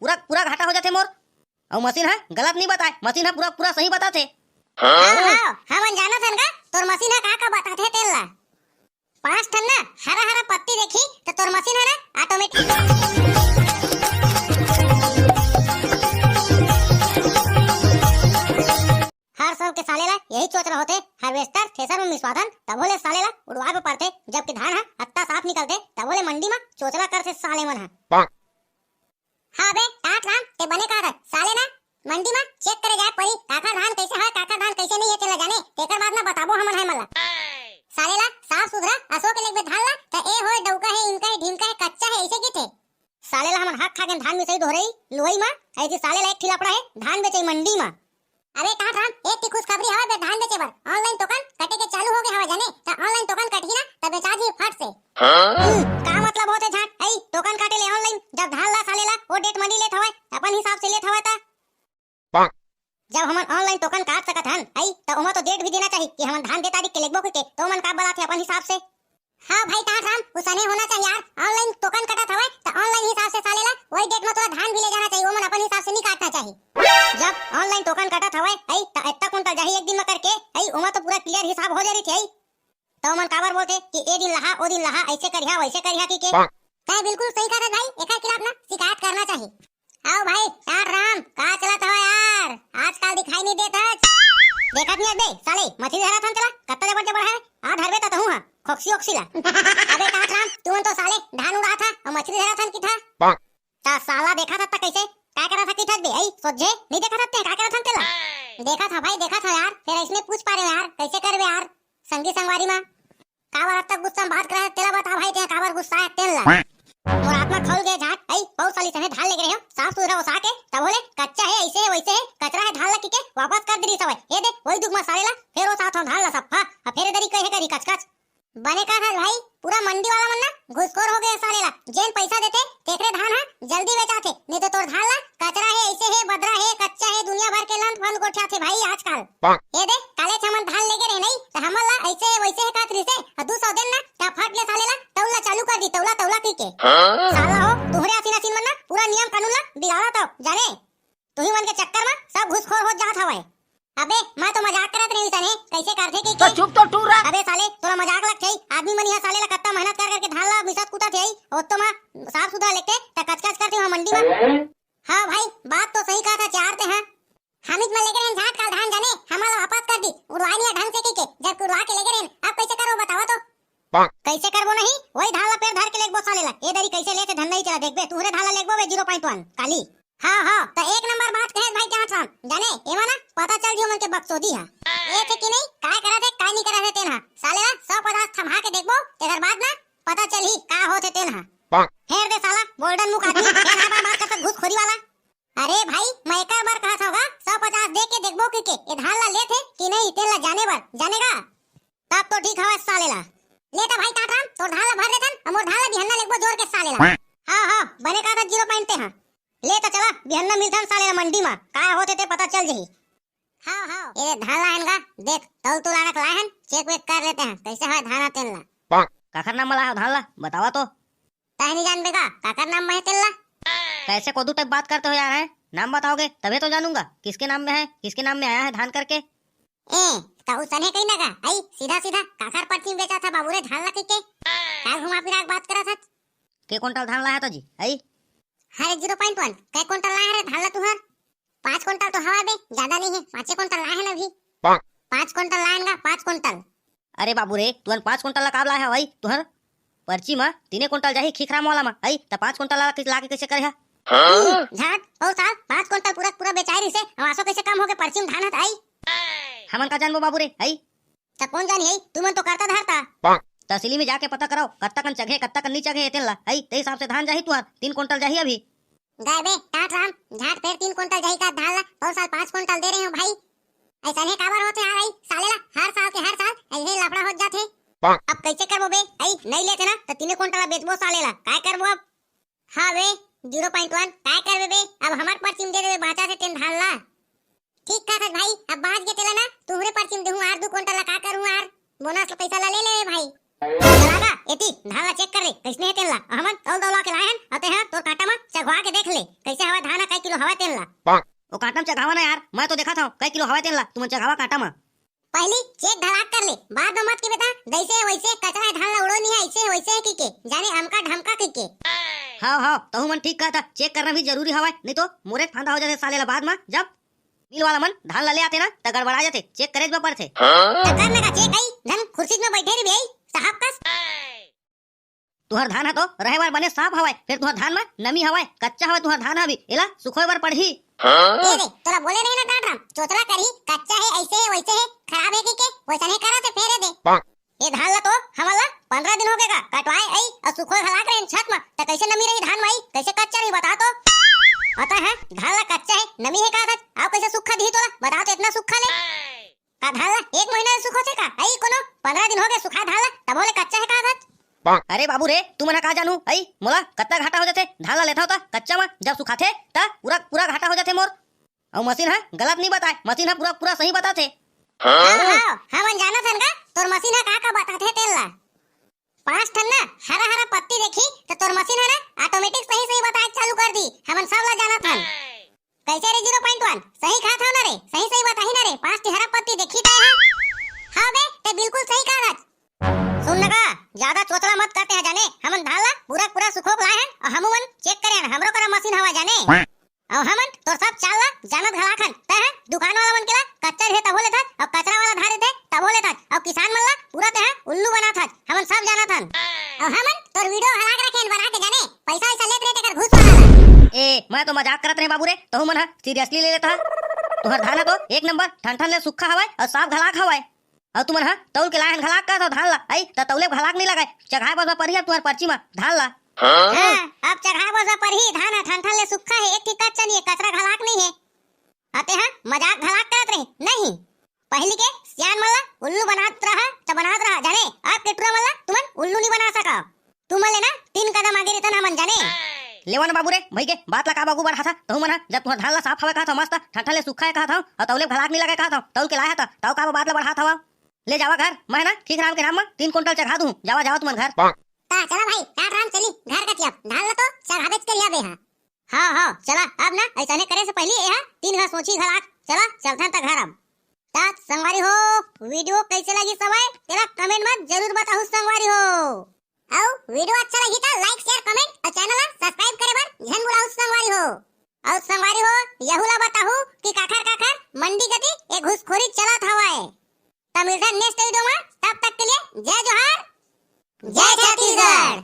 पूरा पूरा घाटा हो जाते मोर। और मशीन है गलत नहीं बताए, मशीन है पूरा पूरा सही बताते। हमन जाना थन का तोर मशीन है का बताथे तेल ला। 5 टन ना हरा हरा पत्ती देखी तो तोर मशीन है ना ऑटोमेटिक। हर सब के साले ला यही सोच रहे होते हार्वेस्टर थ्रेसर में मिसवादन तब बोले साले ला उड़वा पे पड़ते, जबकि धान है अत्ता साफ निकलते तब बोले मंडी में चोचला करते साले मन है। हां बे टाट राम ते बने का साले ना मंडी में चेक करे जाए पड़ी काका धान कैसे है काका धान कैसे नहीं है तेला जाने तेकर बाद ना बताबो हमन है मला। साले ला साफ सुथरा असो के लेके धान ला त ए होय डौका है इनका है ढीमका है कच्चा है ऐसे की थे। साले ला हमन हक खा के धान मिसई धोरई लोई में ऐसे साले ला एक ठिलापड़ा है धान बेचई मंडी में। अरे टाट राम एक की खुशखबरी हवा बे धान बेचे बर ऑनलाइन दुकान कटे के चालू हो गए हवा जाने त ऑनलाइन दुकान कटही ना त बेचा जी फट से। का मतलब होते झाट आई दुकान काटे ले ऑनलाइन जब धान ला साले ला वो डेट मनी लेत हवे अपन हिसाब से लेत हवे ता जब हमन ऑनलाइन टोकन काट सकत हन आई त ओमा तो डेट भी देना चाहिए कि हमन धान दे तारीख के लिखबो के तो मन का बताथे अपन हिसाब से। हां भाई टाट राम उसने होना चाहिए यार ऑनलाइन टोकन कटत हवे त ऑनलाइन हिसाब से साले ला वही डेट में तोरा धान भी ले जाना चाहिए ओमन अपन हिसाब से नहीं काटना चाहिए। जब ऑनलाइन टोकन कटत हवे आई त इतना कुंटल जाही एक दिन में करके आई ओमा तो पूरा क्लियर हिसाब हो जारी थी आई तो मन काबर बोलते कि ए दिन लहा ओ दिन लहा ऐसे करिया वैसे करिया की के काय बिल्कुल सही कहा भाई एका खिलाफ ना शिकायत करना चाहिए। आओ भाई यार राम का चलत हो यार आजकल दिखाई नहीं देता देखत नहीं बे साले मछली धरा था चला कत्ता जबर जबर है आ धरबे त हूं हां खोक्सी ओक्सीला। अबे टाट राम तू तो साले धान उड़ा था और मछली धरा था की था ता साला देखा था कैसे क्या करा था की था बे आई सोझे नहीं देखा था क्या करा था तेला देखा था भाई देखा था यार फिर इसमें पूछ पा रहे यार कैसे करबे यार संगी संगवारी में काबर तक गुस्सा बात करे तेला बता भाई ते काबर गुस्सा है तेला और आत्मा खोल गए झाट आई बहुत साली सने धान लेके रहे हो साफ सुथरा वसा के तब बोले कच्चा है ऐसे है वैसे है कचरा है धान लकी के वापस कर दी सब ये दे वही दुख में साले ला फिर वो साथ धान ला सब हां फिर दरी कहे करी कच कच बने का था भाई पूरा मंडी वाला मन ना घुसखोर हो गया साले ला जेन पैसा देते तेकरे धान है जल्दी बेचाते नहीं तो तोर धान ला कचरा है ऐसे है बदरा है कच्चा है दुनिया भर के लंत फन गोठा थे भाई आजकल ये दे काले छमन धान लेके रहे नहीं तो हमन ला ऐसे है वैसे है कातरी से 200 दिन ना ता फट ले साले ला तौला चालू कर दी तौला तौला की के साला हो तुहरे आसीन आसीन मन ना पूरा नियम कानून ला बिगाड़ा तो जाने तू ही मन के चक्कर में सब घुसखोर हो जात हवे। अबे मैं तो मजाक करत रही तने कैसे करथे की तो चुप तो टूरा। अबे साले तोरा मजाक लगथे आदमी मन यहां साले ला कत्ता मेहनत कर करके धान ला मिसत कुटा थे और तो मैं साफ सुथरा लेके त कचकच करते वहां मंडी में। हां भाई बात तो सही कहा था चार ते हैं हामिद में लेके रहे झाट का धान जाने हमारा वापस कर दी उड़वानी ढंग से की के जब उड़वा के लेके रहे अब कैसे करो बताओ तो कैसे करबो नहीं वही धान ला पेड़ धर के लेगबो साले ला ए दरी कैसे लेते धन नहीं चला देखबे तूरे धान ला लेगबो बे 0.1 काली। हां हां तो एक नंबर बात कहे भाई टाट राम जाने एमा ना पता चल जियो मन के बकचोदी है ए थे कि नहीं काय करा थे काय नहीं करा थे तेन साले ला 150 थमा के देखबो तेकर बाद ना पता चल ही का होते तेन हेर दे साला गोल्डन मुख आदमी तेन हा बात करता घुसखोरी वाला। अरे भाई मैं एक बार कहा था 150 दे के देखबो कि के ए धान ला लेथे कि नहीं तेन ला जाने बर जानेगा तब तो ठीक हवा साले ला लेता भाई टाट राम तोर धान ला भर देथन हमर धान ला बिहन्ना लेगबो जोर के साले ला। हां हां बने का था 0 ते हां ले तो चला बिहन्ना मिलथन साले मंडी में काय होते ते पता चल जही। हां हां ये धान लाएगा देख तौल तो लानक लाहन चेक वेक कर लेते हैं कैसे है धान तेल ला काकर नाम मला धान ला बतावा तो तय नहीं जान बेगा काकर नाम में तेल ला कैसे कोदू टाइप बात करते हो यार है नाम बताओगे तभी तो जानूंगा किसके नाम में है किसके नाम में आया है धान करके। ए कहू सने कहीं ना का आई सीधा सीधा काकर पर्ची बेचा था बाबू रे धान ला के काय घुमा फिरा बात करा था के कुंटल धान लाया तो जी आई हर 0.1 काय कुंटल लाया रे धान ला तुहर 5 कुंटल तो हवा बे ज्यादा नहीं है 5 कुंटल लाया है ना भी 5 कुंटल लाएगा 5 कुंटल। अरे बाबू रे तुहन 5 कुंटल ला काब लाया है भाई तुहर पर्ची में 3 कुंटल जाही खिखराम वाला में आई त 5 कुंटल ला के कैसे करे है झाट और साल 5 कुंटल पूरा पूरा बेचारी से हवासो कैसे कम हो के पर्ची में धान आई हमन का जानबो बाबू रे आई त कौन जानी आई तुमन तो करता धरता तहसीली में जाके पता कराओ कत्ता कन जगह कत्ता कन नहीं जगह तेल ला आई ते हिसाब से धान जाही तुहर 3 कुंटल जाही अभी गाय बे टाट राम झाट फिर 3 कुंटल जाही का धान ला और साल 5 कुंटल दे रहे हो भाई ऐसा नहीं काबर होते यार आई साले ला हर साल के हर साल ऐसे लफड़ा हो जाते अब कैसे करबो बे आई नहीं लेते ना तो 3 कुंटल बेचबो साले ला काय करबो अब। हां बे 0.1 काय करबे बे अब हमार पर्ची में दे देबे बाचा से तेन धान ला ठीक कहा भाई अब बाज के तेला ना तुहरे पर्ची में देहूं आर 2 कुंटल ला का करूं यार बोनस पैसा ला ले ले भाई चलागा एती धान ला चेक कर ले कैसने है तेल ला हमन तौल दौला के लायन अते हां तोर काटा में चघवा के देख ले कैसे हवा धान कई किलो हवा तेल ला। वो कांटा में चघावा ना यार, मैं तो देखा था कई किलो हवा तेल ला तुम चघावा कांटा में। पहली चेक धड़ाक कर ले बाद में मत की बेटा दैसे वैसे कचरा धान ला उड़ो नहीं है ऐसे वैसे की के जाने हमका ढमका की के। हाँ तो मन ठीक कहा था, चेक करना भी जरूरी हवा, नहीं तो मोरे फांदा हो जाते साले ला बाद में जब मिल वाला मन धान ला ले आते ना त गड़बड़ा जाते, चेक करे में पड़ते। करने का चेक आई धन कुर्सी में बैठे रही भाई साहब कस। तुहर धान है तो रहे बार बने साफ हवाए, फिर तुहर धान में नमी हवाए कच्चा हवा तुहर धान अभी एला सुखोए बार पड़ही। ये रे तोरा बोले नहीं ना डांट राम चोचला करी कच्चा है ऐसे है वैसे है खराब है के वैसा नहीं करा ते फेरे दे। ये धान ला तो हमला 15 दिन हो गए का कटवाए आई और सुखोए खलाक रहे छत में त कैसे नमी रही धान में कैसे कच्चा रही बता तो। पता है धान ला कच्चा है नमी है का आप कैसे सूखा दी तोला बता तो इतना सूखा ले का धान ला 1 महीना सूखो से का आई कोनो 15 दिन हो गए सुखा धान ला तब बोले कच्चा है का। अरे बाबू रे तू मना का जानू आई मोला कत्ता घाटा हो जाते धान ला लेता होता कच्चा में जब सुखाते ता पूरा घाटा हो जाते मोर। और मशीन है गलत नहीं बताए, मशीन है पूरा सही बताते। हम जाना था का तोर मशीन है का बताते तेल ला 5 टन ना हरा पत्ती देखी तो तोर मशीन है ना ऑटोमेटिक सही बताए चालू कर दी हमन सब ला जाना था। कैसे रे 0.1 सही कहा था ना रे सही बताही ना रे 5 हरा पत्ती देखी ता हां बे ते बिल्कुल सही कहा था। सुन लगा ज्यादा चोचला मत करते हैं जाने हमन धाला पूरा सुखोक लाए हैं और हमन चेक करे हमरो करा मशीन हवा जाने और हमन तो सब चाल ला जानत घलाखन त है दुकान वाला मन केला कच्चा रहे तब बोले था और कचरा वाला धारे थे तब बोले था और किसान मन ला पूरा ते उल्लू बना था हमन सब जाना था और हमन तोर वीडियो हलाक रखेन बना के जाने पैसा लेत रहे कर घूस वाला। ए मैं तो मजाक करत रहे बाबू रे तो मन सीरियसली ले लेता तुहर धान तो एक नंबर ठन ले सूखा हवाए और साफ घलाक हवाए और तुमन हा तौल के लायन घलाक का तो धान ला आई त तौले घलाक नहीं लगाए चढ़ाए बस पर ही तुहर पर्ची में धान ला। हां अब चढ़ाए बस पर ही धान ठन ले सूखा है एक ही कच्चा नहीं है कचरा घलाक नहीं है आते हैं मजाक घलाक करत रहे नहीं पहली के सियान मल्ला उल्लू बनात रहा जाने आप केटरा मल्ला तुमन उल्लू नहीं बना सका तुम ले ना 3 कदम आगे रहता ना मन जाने लेवन बाबू रे भाई के बात ला का बागू बढ़ा था तो मन जब तुहर धान ला साफ हवा कहा था मस्त ठंडा ले सूखा है कहा था और तौले घलाक नहीं लगा कहा था तौल के लाया था तौ का बात ला बढ़ा था ले जावा घर मैं ना ठीक राम के नाम में 3 कुंटल चढ़ा दूं जावा तुम घर ता चला भाई टाट राम चली घर का तिया धान ला तो चढ़ा बेच के लिया बे हां चला अब ना ऐसा नहीं करे से पहले यहां 3 घास सोची घलाक चला चलथन त घर अब तात संगवारी हो वीडियो कैसे लगी समय तेरा कमेंट में जरूर बताओ संगवारी हो आओ वीडियो अच्छा लगी तो लाइक शेयर कमेंट और चैनल ला सब्सक्राइब करे बर झन बुलाओ संगवारी हो और संगवारी हो यहुला बताहू कि काखर मंडी गति एक घुसखोरी चलत हवाए तब मिलते हैं नेक्स्ट वीडियो में तब तक के लिए जय जोहार जय छत्तीसगढ़।